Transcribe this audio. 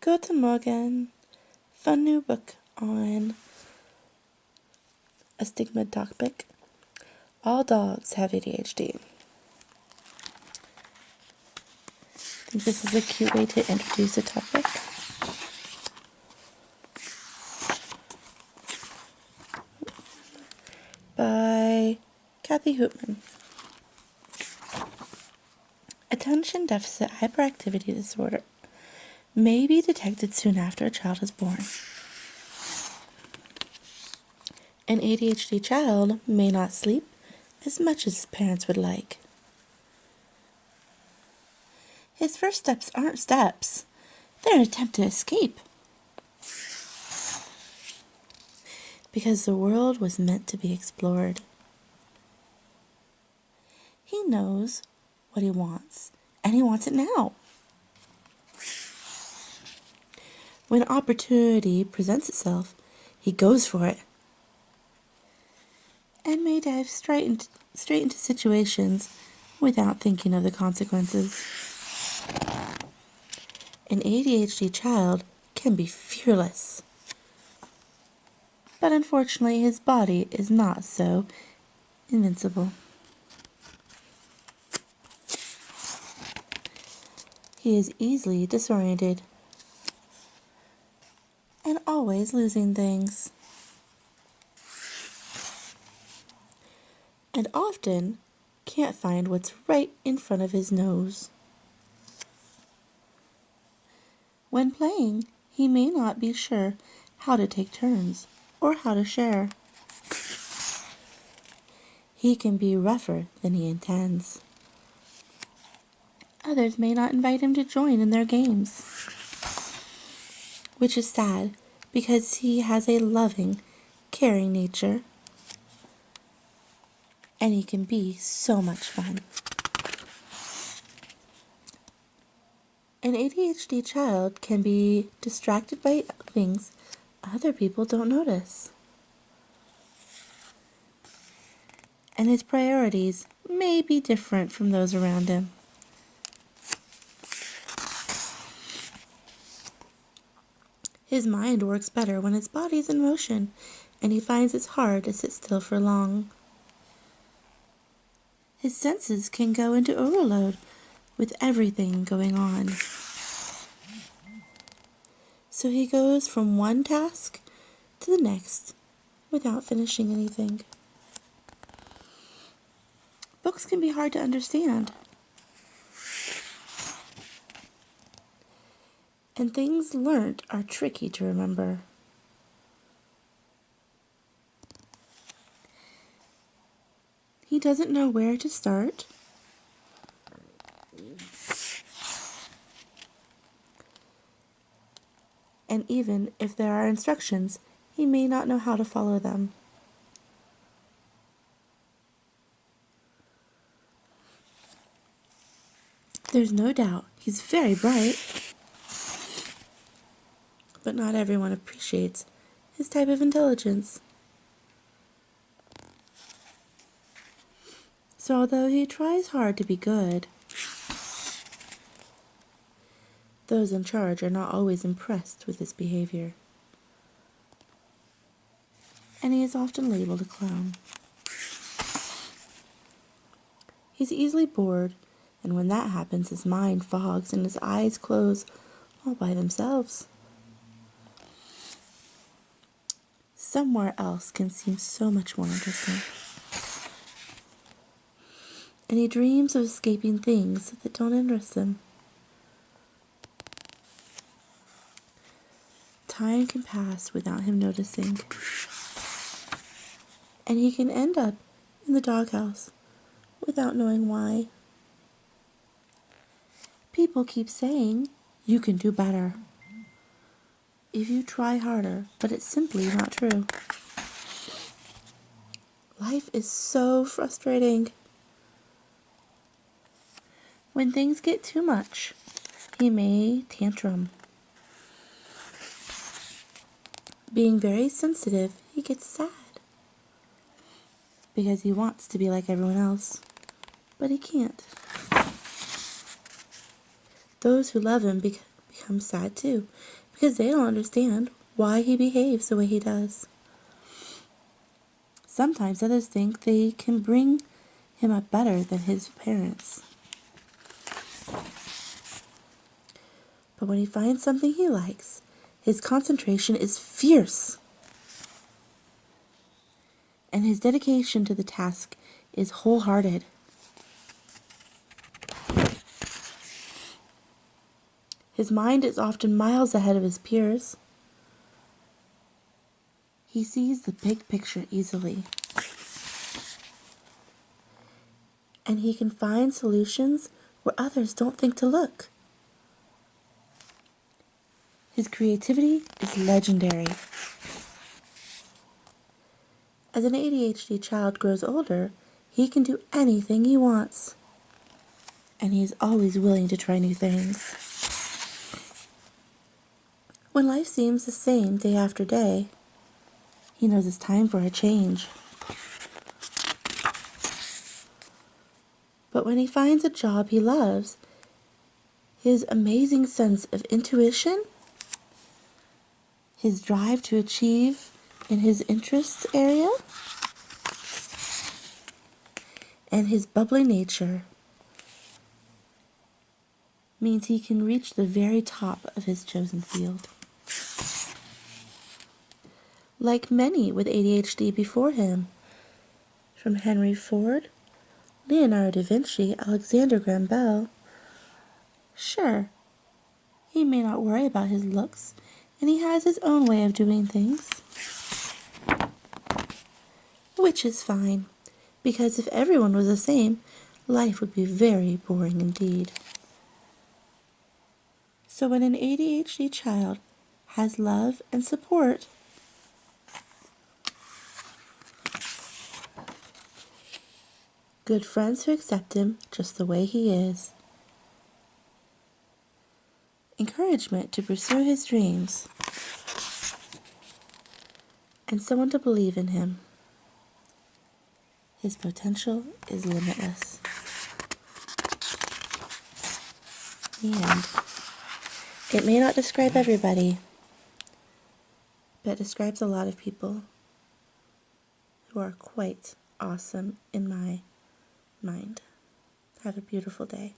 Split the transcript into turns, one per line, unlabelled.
Guten Morgen. Fun new book on a stigma topic. All dogs have ADHD. I think this is a cute way to introduce a topic. By Kathy Hoopman. Attention deficit hyperactivity disorder may be detected soon after a child is born. An ADHD child may not sleep as much as his parents would like. His first steps aren't steps. They're an attempt to escape. Because the world was meant to be explored. He knows what he wants, and he wants it now. When opportunity presents itself, he goes for it. And may dive straight into situations without thinking of the consequences. An ADHD child can be fearless. But unfortunately, his body is not so invincible. He is easily disoriented and always losing things. And often can't find what's right in front of his nose. When playing, he may not be sure how to take turns or how to share. He can be rougher than he intends. Others may not invite him to join in their games, which is sad because he has a loving, caring nature, and he can be so much fun. An ADHD child can be distracted by things other people don't notice. And his priorities may be different from those around him. His mind works better when his body's in motion, and he finds it's hard to sit still for long. His senses can go into overload with everything going on. So he goes from one task to the next without finishing anything. Books can be hard to understand. And things learned are tricky to remember. He doesn't know where to start. And even if there are instructions, he may not know how to follow them. There's no doubt he's very bright, but not everyone appreciates his type of intelligence. So although he tries hard to be good, those in charge are not always impressed with his behavior. And he is often labeled a clown. He's easily bored, and when that happens, his mind fogs and his eyes close all by themselves. Somewhere else can seem so much more interesting. And he dreams of escaping things that don't interest him. Time can pass without him noticing. And he can end up in the doghouse without knowing why. People keep saying, you can do better if you try harder, but it's simply not true. Life is so frustrating. When things get too much, he may tantrum. Being very sensitive, he gets sad because he wants to be like everyone else, but he can't. Those who love him become sad too, because they don't understand why he behaves the way he does. Sometimes others think they can bring him up better than his parents. But when he finds something he likes, his concentration is fierce, and his dedication to the task is wholehearted. His mind is often miles ahead of his peers. He sees the big picture easily, and he can find solutions where others don't think to look. His creativity is legendary. As an ADHD child grows older, he can do anything he wants, and he is always willing to try new things. When life seems the same day after day, he knows it's time for a change. But when he finds a job he loves, his amazing sense of intuition, his drive to achieve in his interests area, and his bubbly nature means he can reach the very top of his chosen field. Like many with ADHD before him, from Henry Ford, Leonardo da Vinci, Alexander Graham Bell, sure, he may not worry about his looks, and he has his own way of doing things, which is fine, because if everyone was the same, life would be very boring indeed. So when an ADHD child has love and support, good friends who accept him just the way he is, encouragement to pursue his dreams, and someone to believe in him, his potential is limitless. And it may not describe everybody, but it describes a lot of people who are quite awesome in my mind. Have a beautiful day.